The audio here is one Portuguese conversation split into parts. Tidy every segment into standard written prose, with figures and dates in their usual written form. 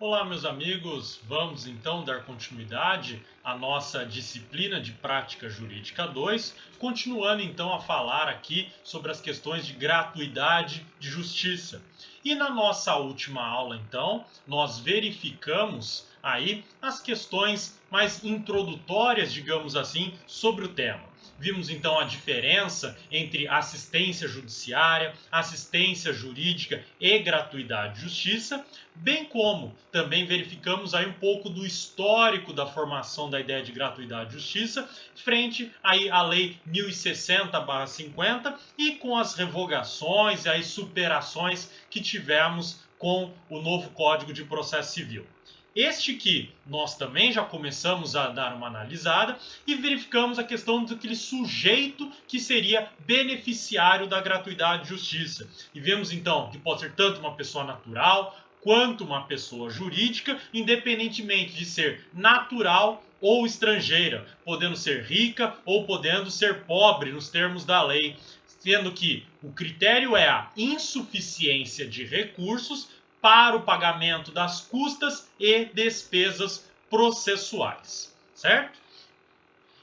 Olá, meus amigos. Vamos então dar continuidade à nossa disciplina de Prática Jurídica 2, continuando então a falar aqui sobre as questões de gratuidade de justiça. E na nossa última aula, então, nós verificamos aí as questões mais introdutórias, digamos assim, sobre o tema. Vimos então a diferença entre assistência judiciária, assistência jurídica e gratuidade de justiça, bem como também verificamos aí um pouco do histórico da formação da ideia de gratuidade de justiça frente aí à Lei 1060/50 e com as revogações e as superações que tivemos com o novo Código de Processo Civil. Este que nós também já começamos a dar uma analisada e verificamos a questão daquele sujeito que seria beneficiário da gratuidade de justiça. E vemos então que pode ser tanto uma pessoa natural quanto uma pessoa jurídica, independentemente de ser natural ou estrangeira, podendo ser rica ou podendo ser pobre nos termos da lei, sendo que o critério é a insuficiência de recursos para o pagamento das custas e despesas processuais, certo?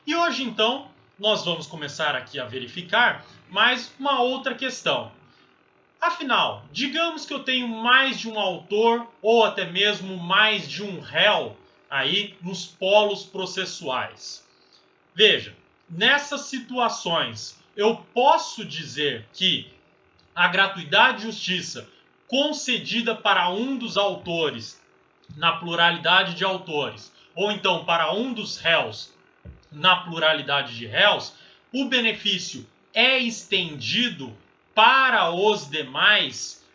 E hoje, então, nós vamos começar aqui a verificar mais uma outra questão. Afinal, digamos que eu tenho mais de um autor ou até mesmo mais de um réu aí nos polos processuais. Veja, nessas situações, eu posso dizer que a gratuidade de justiça concedida para um dos autores na pluralidade de autores, ou então para um dos réus na pluralidade de réus, o benefício é estendido para os demais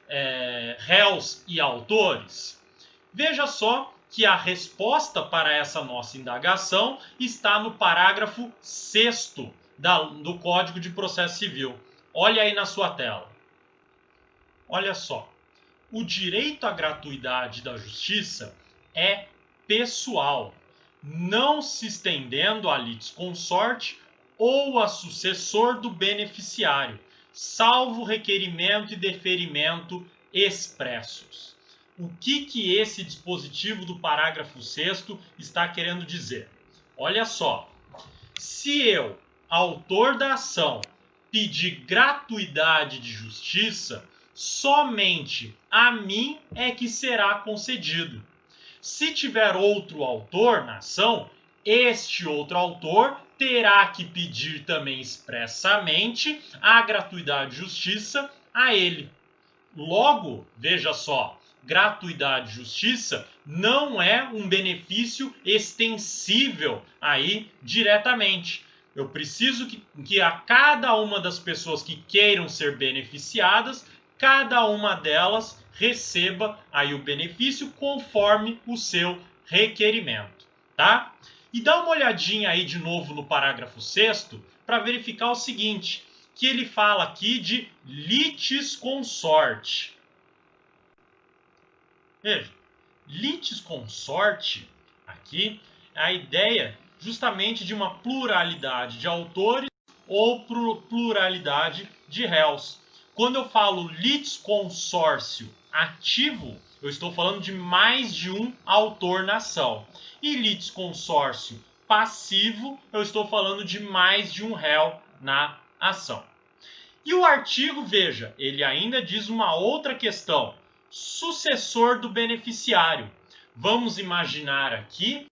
réus e autores? Veja só que a resposta para essa nossa indagação está no parágrafo 6º do Código de Processo Civil. Olha aí na sua tela. Olha só. O direito à gratuidade da justiça é pessoal, não se estendendo a litisconsorte ou a sucessor do beneficiário, salvo requerimento e deferimento expressos. O que esse dispositivo do parágrafo 6º está querendo dizer? Olha só, se eu, autor da ação, pedir gratuidade de justiça, somente a mim é que será concedido. Se tiver outro autor na ação, este outro autor terá que pedir também expressamente a gratuidade de justiça a ele. Logo, veja só, gratuidade de justiça não é um benefício extensível aí diretamente. Eu preciso que a cada uma das pessoas que queiram ser beneficiadas, cada uma delas receba aí o benefício conforme o seu requerimento, tá? E dá uma olhadinha aí de novo no parágrafo 6º para verificar o seguinte, que ele fala aqui de litisconsorte. Veja, litisconsorte aqui é a ideia justamente de uma pluralidade de autores ou pluralidade de réus. Quando eu falo litisconsórcio ativo, eu estou falando de mais de um autor na ação. E litisconsórcio passivo, eu estou falando de mais de um réu na ação. E o artigo, veja, ele ainda diz uma outra questão. Sucessor do beneficiário. Vamos imaginar aqui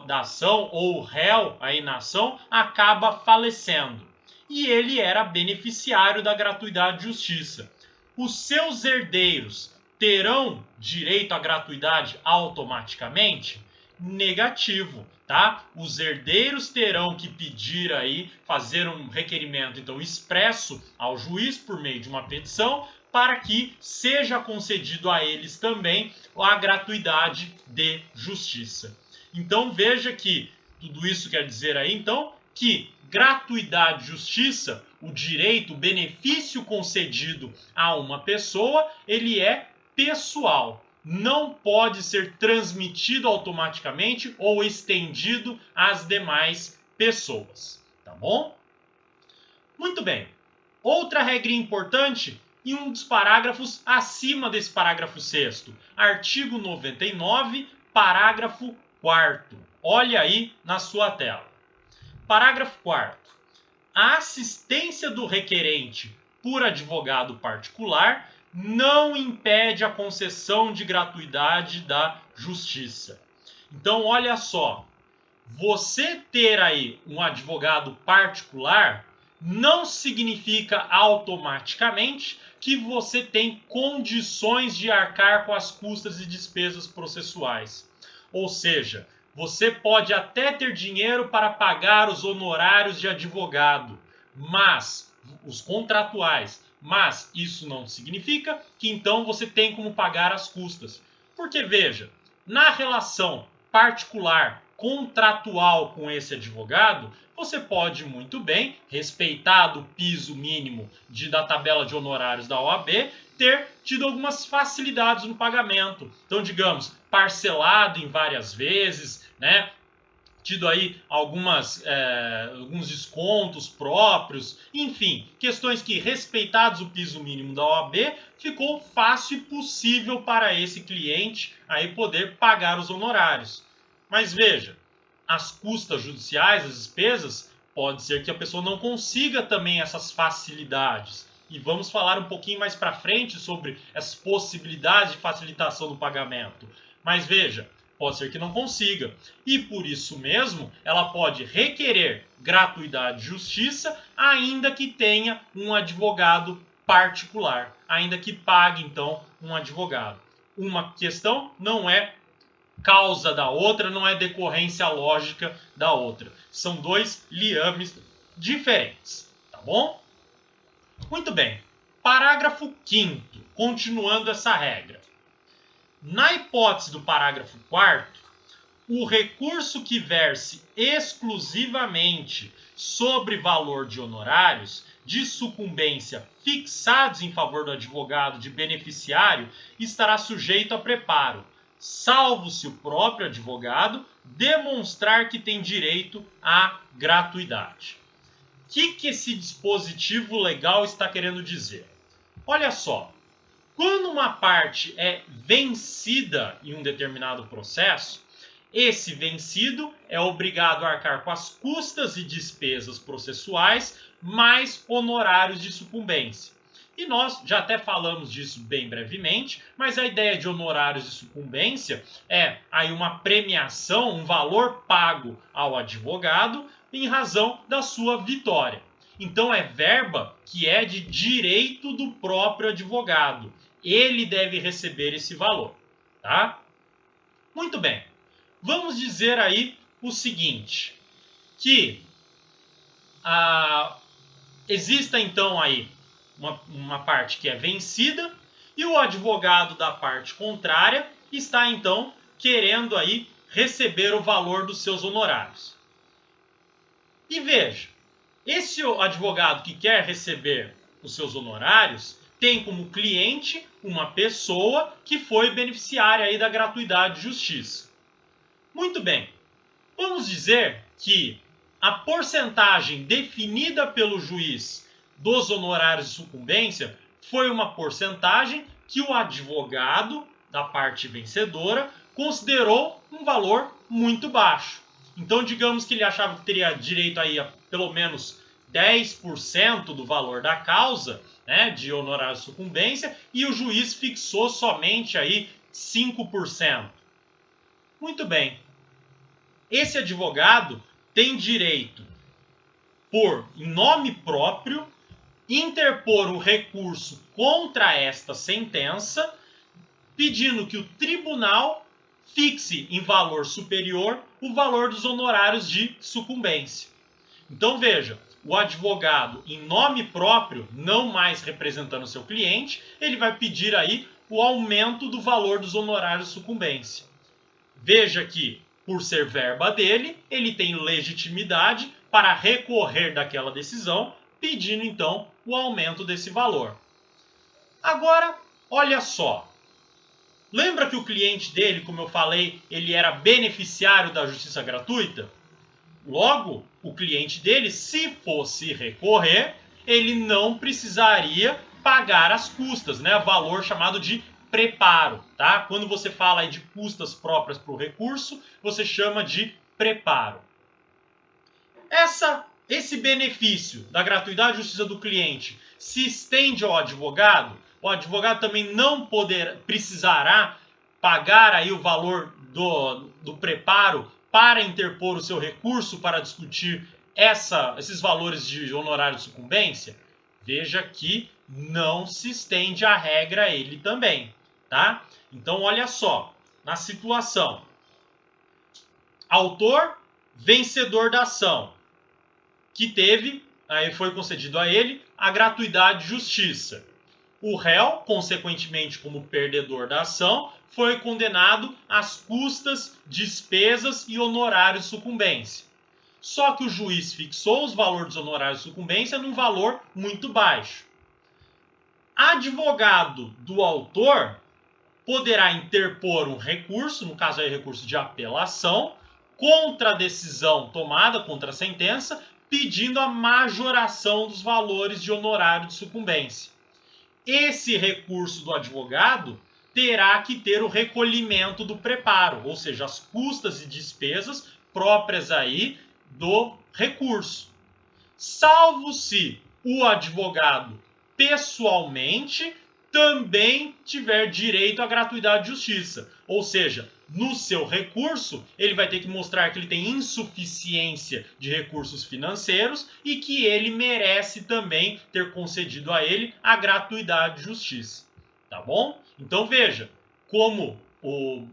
da ação ou o réu aí na ação acaba falecendo e ele era beneficiário da gratuidade de justiça. Os seus herdeiros terão direito à gratuidade automaticamente? Negativo, tá? Os herdeiros terão que pedir aí, fazer um requerimento então expresso ao juiz por meio de uma petição para que seja concedido a eles também a gratuidade de justiça. Então veja que tudo isso quer dizer aí então que gratuidade de justiça, o direito, o benefício concedido a uma pessoa, ele é pessoal. Não pode ser transmitido automaticamente ou estendido às demais pessoas, tá bom? Muito bem. Outra regra importante, e um dos parágrafos acima desse parágrafo 6º. Artigo 99, parágrafo 4º. Olha aí na sua tela. Parágrafo 4º. A assistência do requerente por advogado particular não impede a concessão de gratuidade da justiça. Então, olha só. Você ter aí um advogado particular não significa automaticamente que você tem condições de arcar com as custas e despesas processuais. Ou seja, você pode até ter dinheiro para pagar os honorários de advogado, mas os contratuais, mas isso não significa que então você tem como pagar as custas. Porque veja, na relação particular contratual com esse advogado, você pode muito bem, respeitado o piso mínimo da tabela de honorários da OAB, ter tido algumas facilidades no pagamento. Então, digamos, parcelado em várias vezes, né? Tido aí alguns descontos próprios, enfim, questões que, respeitados o piso mínimo da OAB, ficou fácil e possível para esse cliente aí poder pagar os honorários. Mas veja, as custas judiciais, as despesas, pode ser que a pessoa não consiga também essas facilidades. E vamos falar um pouquinho mais para frente sobre essas possibilidades de facilitação do pagamento. Mas veja, pode ser que não consiga. E por isso mesmo, ela pode requerer gratuidade de justiça, ainda que tenha um advogado particular, ainda que pague, então, um advogado. Uma questão não é causa da outra, não é decorrência lógica da outra. São dois liames diferentes, tá bom? Muito bem. Parágrafo 5º, continuando essa regra. Na hipótese do parágrafo 4º, o recurso que verse exclusivamente sobre valor de honorários de sucumbência fixados em favor do advogado de beneficiário estará sujeito a preparo, salvo se o próprio advogado demonstrar que tem direito à gratuidade. O que esse dispositivo legal está querendo dizer? Olha só, quando uma parte é vencida em um determinado processo, esse vencido é obrigado a arcar com as custas e despesas processuais mais honorários de sucumbência. E nós já até falamos disso bem brevemente, mas a ideia de honorários de sucumbência é aí uma premiação, um valor pago ao advogado em razão da sua vitória. Então é verba que é de direito do próprio advogado. Ele deve receber esse valor, tá? Muito bem. Vamos dizer aí o seguinte, que exista então aí uma parte que é vencida e o advogado da parte contrária está então querendo aí receber o valor dos seus honorários. E veja, esse advogado que quer receber os seus honorários tem como cliente uma pessoa que foi beneficiária aí da gratuidade de justiça. Muito bem, vamos dizer que a porcentagem definida pelo juiz dos honorários de sucumbência foi uma porcentagem que o advogado da parte vencedora considerou um valor muito baixo. Então, digamos que ele achava que teria direito aí a pelo menos 10% do valor da causa, né, de honorário de sucumbência, e o juiz fixou somente aí 5%. Muito bem. Esse advogado tem direito, em nome próprio, interpor um recurso contra esta sentença, pedindo que o tribunal fixe em valor superior o valor dos honorários de sucumbência. Então veja, o advogado, em nome próprio, não mais representando o seu cliente, ele vai pedir aí o aumento do valor dos honorários de sucumbência. Veja que, por ser verba dele, ele tem legitimidade para recorrer daquela decisão, pedindo então o aumento desse valor. Agora, olha só. Lembra que o cliente dele, como eu falei, ele era beneficiário da justiça gratuita? Logo, o cliente dele, se fosse recorrer, ele não precisaria pagar as custas, né? Valor chamado de preparo, tá? Quando você fala aí de custas próprias para o recurso, você chama de preparo. Esse benefício da gratuidade e justiça do cliente se estende ao advogado. O advogado também não precisará pagar aí o valor do preparo para interpor o seu recurso para discutir esses valores de honorário de sucumbência. Veja que não se estende a regra a ele também, tá? Então, olha só, na situação, autor, vencedor da ação, que aí foi concedido a ele a gratuidade de justiça. O réu, consequentemente como perdedor da ação, foi condenado às custas, despesas e honorários de sucumbência. Só que o juiz fixou os valores dos honorários de sucumbência num valor muito baixo. Advogado do autor poderá interpor um recurso, no caso aí recurso de apelação, contra a decisão tomada, contra a sentença, pedindo a majoração dos valores de honorário de sucumbência. Esse recurso do advogado terá que ter o recolhimento do preparo, ou seja, as custas e despesas próprias aí do recurso. Salvo se o advogado pessoalmente também tiver direito à gratuidade de justiça. Ou seja, no seu recurso, ele vai ter que mostrar que ele tem insuficiência de recursos financeiros e que ele merece também ter concedido a ele a gratuidade de justiça. Tá bom? Então veja, como o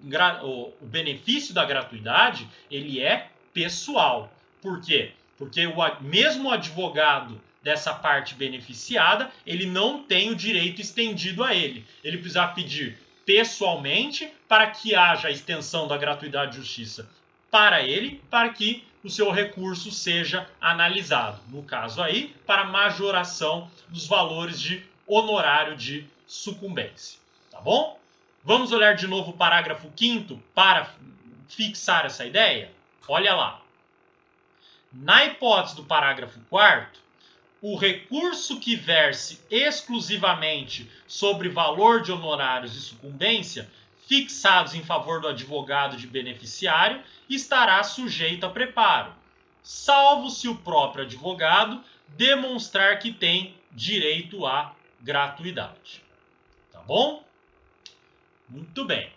benefício da gratuidade, ele é pessoal. Por quê? Porque mesmo o advogado dessa parte beneficiada, ele não tem o direito estendido a ele. Ele precisa pedir pessoalmente para que haja a extensão da gratuidade de justiça para ele, para que o seu recurso seja analisado. No caso aí, para majoração dos valores de honorário de sucumbência. Tá bom? Vamos olhar de novo o parágrafo 5º para fixar essa ideia? Olha lá. Na hipótese do parágrafo 4º, o recurso que verse exclusivamente sobre valor de honorários de sucumbência fixados em favor do advogado de beneficiário estará sujeito a preparo, salvo se o próprio advogado demonstrar que tem direito à gratuidade. Tá bom? Muito bem.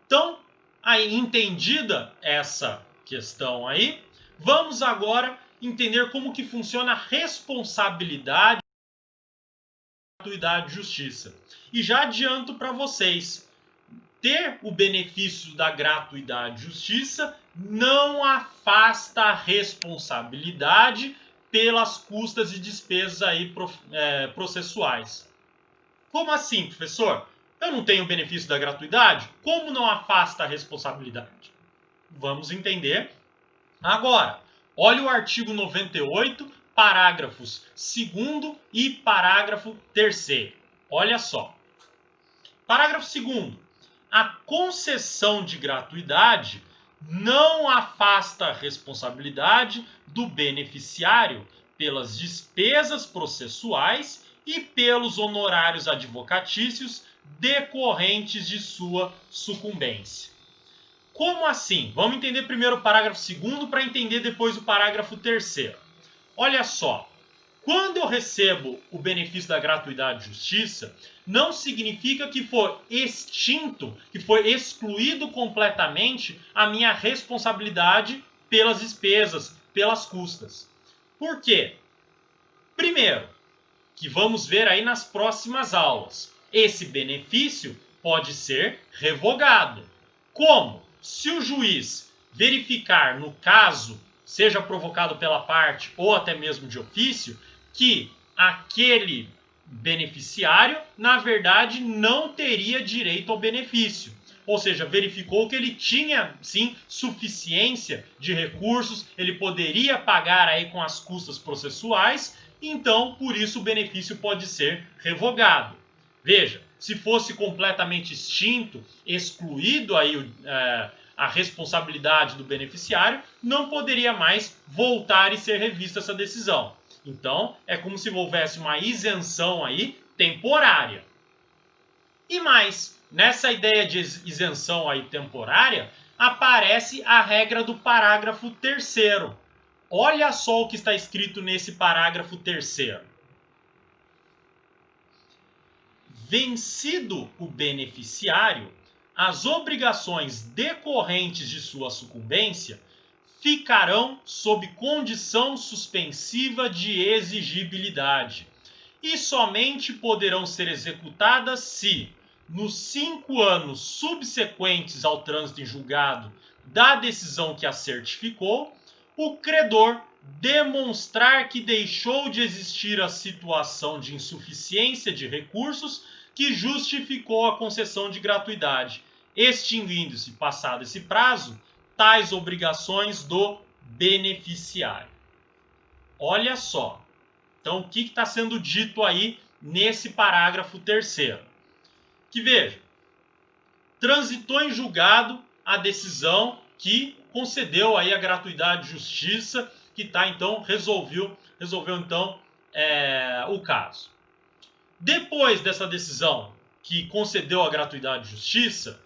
Então, aí entendida essa questão aí, vamos agora entender como que funciona a responsabilidade e gratuidade de justiça. E já adianto para vocês, ter o benefício da gratuidade de justiça não afasta a responsabilidade pelas custas e despesas aí processuais. Como assim, professor? Eu não tenho o benefício da gratuidade? Como não afasta a responsabilidade? Vamos entender agora. Olha o artigo 98, parágrafos 2º e parágrafo 3º. Olha só. Parágrafo 2º. A concessão de gratuidade não afasta a responsabilidade do beneficiário pelas despesas processuais e pelos honorários advocatícios decorrentes de sua sucumbência. Como assim? Vamos entender primeiro o parágrafo 2º para entender depois o parágrafo 3º. Olha só, quando eu recebo o benefício da gratuidade de justiça, não significa que foi extinto, que foi excluído completamente a minha responsabilidade pelas despesas, pelas custas. Por quê? Primeiro, que vamos ver aí nas próximas aulas, esse benefício pode ser revogado. Como? Se o juiz verificar no caso, seja provocado pela parte ou até mesmo de ofício, que aquele beneficiário, na verdade, não teria direito ao benefício. Ou seja, verificou que ele tinha, sim, suficiência de recursos, ele poderia pagar aí com as custas processuais, então, por isso, o benefício pode ser revogado. Veja, se fosse completamente extinto, excluído aí a responsabilidade do beneficiário, não poderia mais voltar e ser revista essa decisão. Então, é como se houvesse uma isenção aí temporária. E mais, nessa ideia de isenção aí temporária, aparece a regra do parágrafo 3º. Olha só o que está escrito nesse parágrafo 3º. Vencido o beneficiário, as obrigações decorrentes de sua sucumbência ficarão sob condição suspensiva de exigibilidade e somente poderão ser executadas se, nos 5 anos subsequentes ao trânsito em julgado da decisão que a certificou, o credor demonstrar que deixou de existir a situação de insuficiência de recursos que justificou a concessão de gratuidade, extinguindo-se, passado esse prazo, tais obrigações do beneficiário. Olha só. Então, o que está sendo dito aí nesse parágrafo 3º? Que veja, transitou em julgado a decisão que concedeu aí a gratuidade de justiça, que então resolveu então o caso. Depois dessa decisão que concedeu a gratuidade de justiça,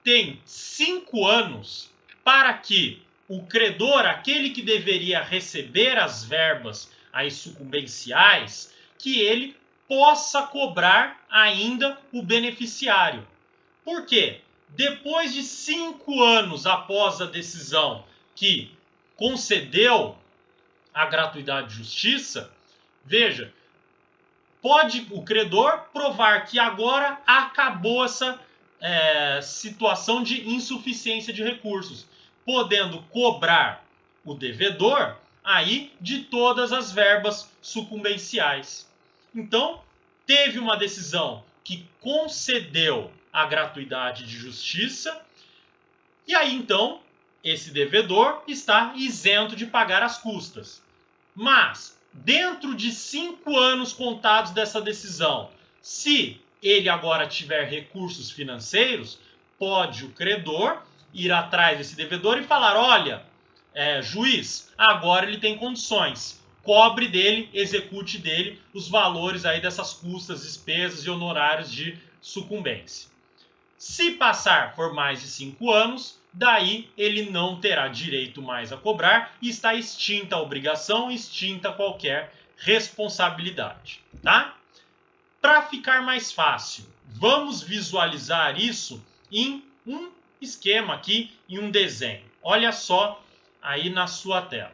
tem 5 anos para que o credor, aquele que deveria receber as verbas aí sucumbenciais, que ele possa cobrar ainda o beneficiário. Por quê? Depois de 5 anos após a decisão que concedeu a gratuidade de justiça, veja, pode o credor provar que agora acabou essa situação de insuficiência de recursos, podendo cobrar o devedor aí de todas as verbas sucumbenciais. Então, teve uma decisão que concedeu a gratuidade de justiça, e aí então esse devedor está isento de pagar as custas. Mas, dentro de 5 anos contados dessa decisão, se ele agora tiver recursos financeiros, pode o credor ir atrás desse devedor e falar: olha, juiz, agora ele tem condições, cobre dele, execute dele os valores aí dessas custas, despesas e honorários de sucumbência. Se passar por mais de 5 anos, daí ele não terá direito mais a cobrar e está extinta a obrigação, extinta qualquer responsabilidade, tá? Para ficar mais fácil, vamos visualizar isso em um esquema aqui, em um desenho. Olha só aí na sua tela.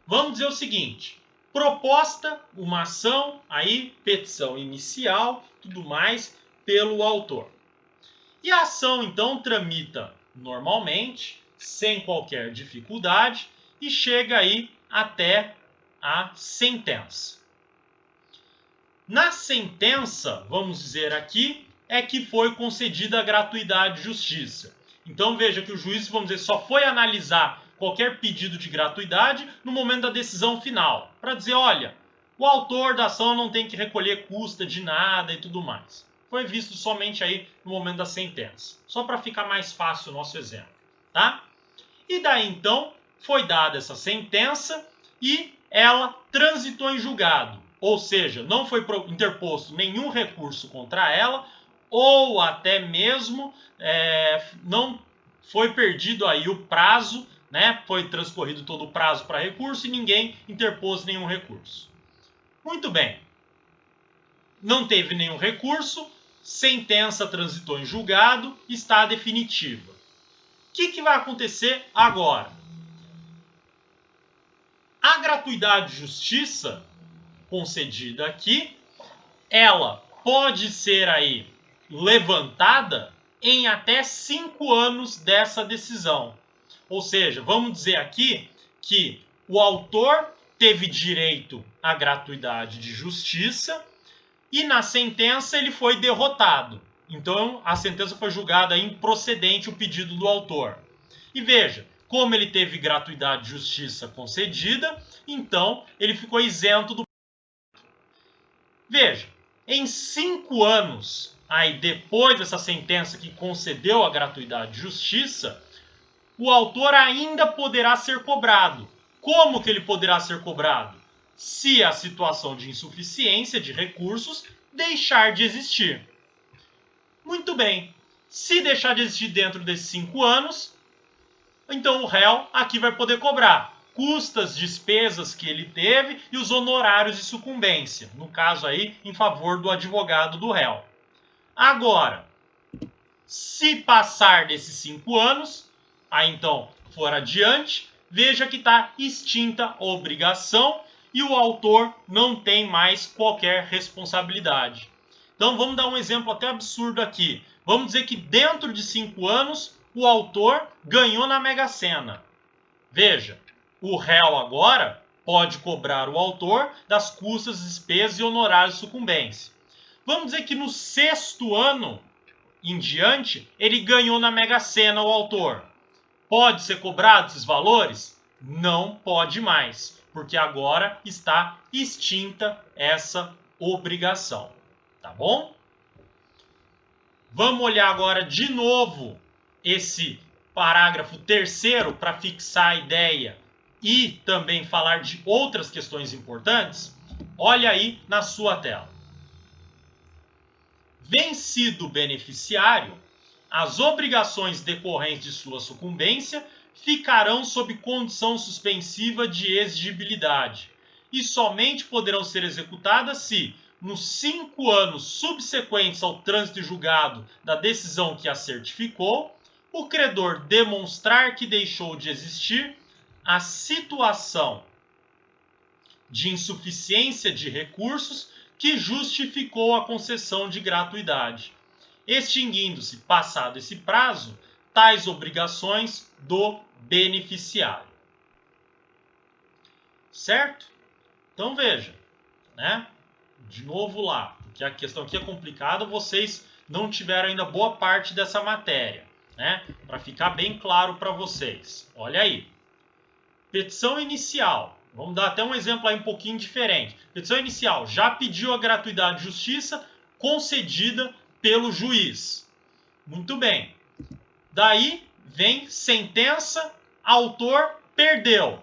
Vamos dizer o seguinte: proposta, uma ação, aí petição inicial, tudo mais, pelo autor. E a ação então tramita normalmente, sem qualquer dificuldade, e chega aí até a sentença. Na sentença, vamos dizer aqui, é que foi concedida a gratuidade de justiça. Então veja que o juiz, vamos dizer, só foi analisar qualquer pedido de gratuidade no momento da decisão final, para dizer: olha, o autor da ação não tem que recolher custa de nada e tudo mais. Foi visto somente aí no momento da sentença, só para ficar mais fácil o nosso exemplo, tá? E daí então foi dada essa sentença e ela transitou em julgado, ou seja, não foi interposto nenhum recurso contra ela, ou até mesmo não foi perdido aí o prazo, né? Foi transcorrido todo o prazo para recurso e ninguém interpôs nenhum recurso. Muito bem. Não teve nenhum recurso, sentença transitou em julgado, está definitiva. O que vai acontecer agora? A gratuidade de justiça concedida aqui, ela pode ser aí levantada em até 5 anos dessa decisão. Ou seja, vamos dizer aqui que o autor teve direito à gratuidade de justiça e na sentença ele foi derrotado. Então a sentença foi julgada improcedente o pedido do autor. E veja, como ele teve gratuidade de justiça concedida, então ele ficou isento do. Veja, em 5 anos, aí depois dessa sentença que concedeu a gratuidade de justiça, o autor ainda poderá ser cobrado. Como que ele poderá ser cobrado? se a situação de insuficiência de recursos deixar de existir. Muito bem. Se deixar de existir dentro desses 5 anos, então o réu aqui vai poder cobrar custas, despesas que ele teve e os honorários de sucumbência, no caso aí, em favor do advogado do réu. Agora, se passar desses 5 anos, aí então for adiante, veja que está extinta a obrigação e o autor não tem mais qualquer responsabilidade. Então vamos dar um exemplo até absurdo aqui. Vamos dizer que dentro de 5 anos o autor ganhou na Mega Sena. Veja, o réu agora pode cobrar o autor das custas, despesas e honorários de sucumbência. Vamos dizer que no 6º ano em diante ele ganhou na Mega Sena, o autor. Pode ser cobrado esses valores? Não pode mais, porque agora está extinta essa obrigação. Tá bom? Vamos olhar agora de novo esse parágrafo 3º para fixar a ideia e também falar de outras questões importantes. Olha aí na sua tela. Vencido o beneficiário, as obrigações decorrentes de sua sucumbência ficarão sob condição suspensiva de exigibilidade e somente poderão ser executadas se, nos 5 anos subsequentes ao trânsito julgado da decisão que a certificou, o credor demonstrar que deixou de existir a situação de insuficiência de recursos que justificou a concessão de gratuidade, extinguindo-se, passado esse prazo, tais obrigações do beneficiário. Certo? Então veja, né? De novo lá, porque a questão aqui é complicada, vocês não tiveram ainda boa parte dessa matéria, né? Para ficar bem claro para vocês. Olha aí. Petição inicial. Vamos dar até um exemplo aí um pouquinho diferente. Petição inicial. Já pediu a gratuidade de justiça concedida pelo juiz. Muito bem. Daí vem sentença, autor perdeu.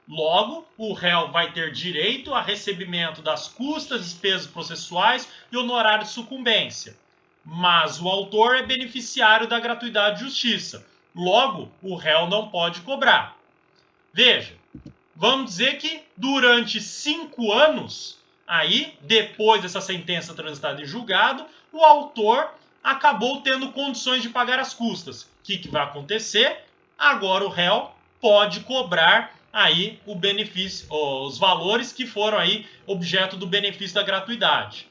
Logo, o réu vai ter direito a recebimento das custas, despesas processuais e honorário de sucumbência. Mas o autor é beneficiário da gratuidade de justiça. Logo, o réu não pode cobrar. Veja, vamos dizer que durante 5 anos, aí, depois dessa sentença transitada em julgado, o autor acabou tendo condições de pagar as custas. O que vai acontecer? Agora o réu pode cobrar aí o benefício, os valores que foram aí objeto do benefício da gratuidade.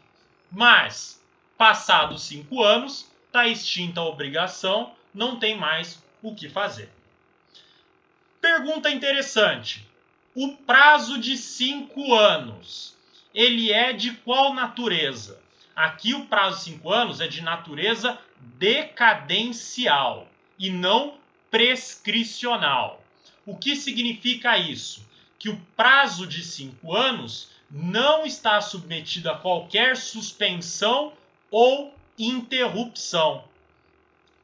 Mas, passados 5 anos, está extinta a obrigação, não tem mais o que fazer. Pergunta interessante. O prazo de 5 anos, ele é de qual natureza? Aqui o prazo de 5 anos é de natureza decadencial e não prescricional. O que significa isso? Que o prazo de 5 anos não está submetido a qualquer suspensão ou interrupção.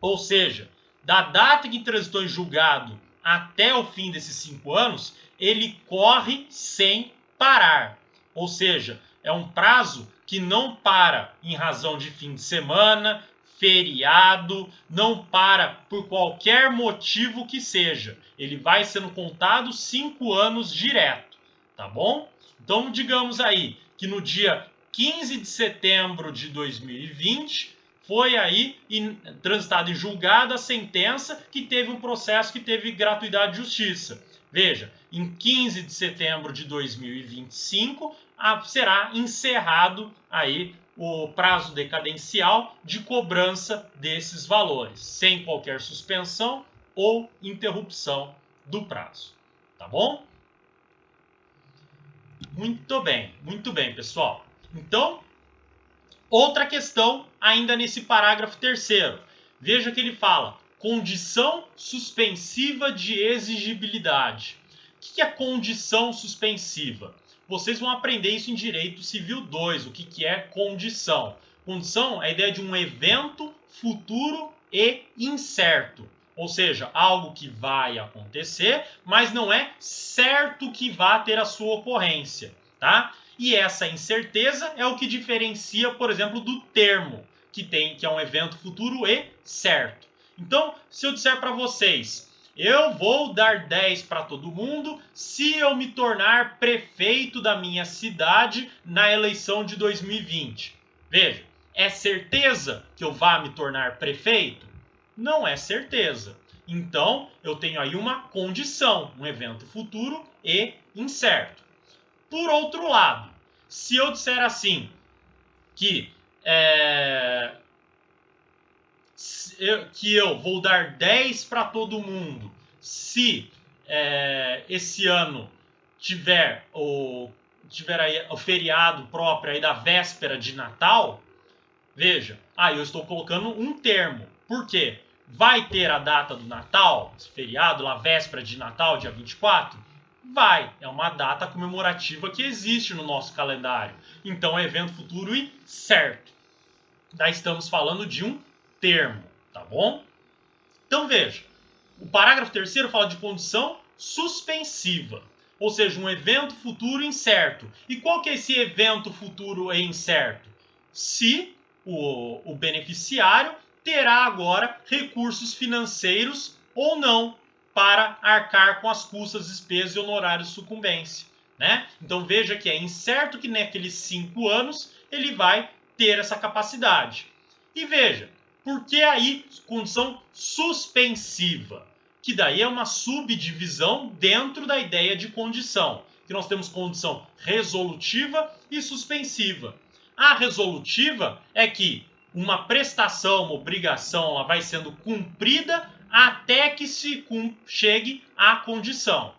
Ou seja, da data que transitou em julgado até o fim desses 5 anos, ele corre sem parar. Ou seja, é um prazo que não para em razão de fim de semana, feriado, não para por qualquer motivo que seja. Ele vai sendo contado 5 anos direto, tá bom? Então, digamos aí que no dia 15 de setembro de 2020 foi aí transitada em julgado a sentença que teve um processo que teve gratuidade de justiça. Veja, em 15 de setembro de 2025 será encerrado aí o prazo decadencial de cobrança desses valores, sem qualquer suspensão ou interrupção do prazo. Tá bom? Muito bem, pessoal. Então, outra questão ainda nesse parágrafo 3º. Veja que ele fala condição suspensiva de exigibilidade. O que é condição suspensiva? Vocês vão aprender isso em Direito Civil 2, o que é condição. Condição é a ideia de um evento futuro e incerto. Ou seja, algo que vai acontecer, mas não é certo que vá ter a sua ocorrência. tá? E essa incerteza é o que diferencia, por exemplo, do termo, que é um evento futuro e certo. Então, se eu disser para vocês, eu vou dar 10 para todo mundo se eu me tornar prefeito da minha cidade na eleição de 2020. Veja, é certeza que eu vá me tornar prefeito? Não é certeza. Então, eu tenho aí uma condição, um evento futuro e incerto. Por outro lado, se eu disser assim, que eu vou dar 10 para todo mundo se esse ano tiver aí o feriado próprio aí da véspera de Natal, veja, eu estou colocando um termo. Por quê? Vai ter a data do Natal, esse feriado, lá véspera de Natal, dia 24? Vai, é uma data comemorativa que existe no nosso calendário. Então é evento futuro e certo. Daí estamos falando de um termo, tá bom? Então veja, o parágrafo 3º fala de condição suspensiva, ou seja, um evento futuro incerto. E qual que é esse evento futuro e incerto? Se o beneficiário terá agora recursos financeiros ou não para arcar com as custas, despesas e honorários de sucumbência, né? Então veja que é incerto que naqueles 5 anos ele vai ter essa capacidade. E veja, por que aí condição suspensiva? Que daí é uma subdivisão dentro da ideia de condição. Que nós temos condição resolutiva e suspensiva. A resolutiva é que uma prestação, uma obrigação, ela vai sendo cumprida até que se chegue à condição.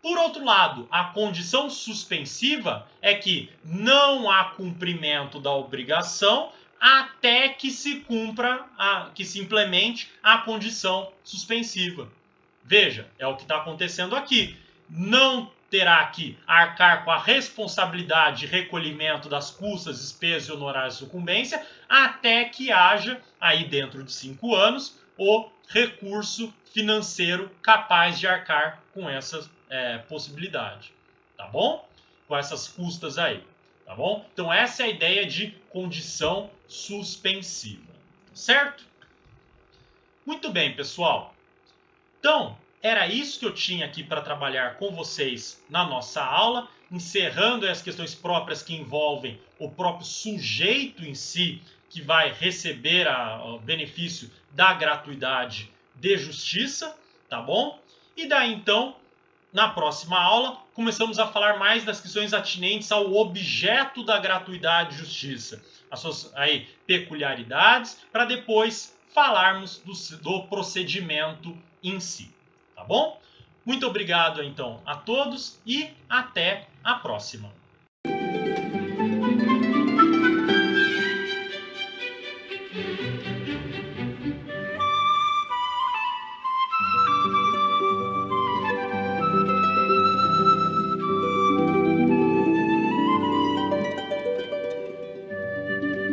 Por outro lado, a condição suspensiva é que não há cumprimento da obrigação até que se cumpra, que se implemente a condição suspensiva. Veja, é o que está acontecendo aqui. Não terá que arcar com a responsabilidade de recolhimento das custas, despesas e honorários de sucumbência até que haja, aí dentro de 5 anos, o recurso financeiro capaz de arcar com essa possibilidade, tá bom? Com essas custas aí, tá bom? Então essa é a ideia de condição suspensiva, certo? Muito bem, pessoal. Então, era isso que eu tinha aqui para trabalhar com vocês na nossa aula, encerrando as questões próprias que envolvem o próprio sujeito em si, que vai receber o benefício da gratuidade de justiça, tá bom? E daí, então, na próxima aula, começamos a falar mais das questões atinentes ao objeto da gratuidade de justiça, as suas aí, peculiaridades, para depois falarmos do procedimento em si, tá bom? Muito obrigado, então, a todos e até a próxima.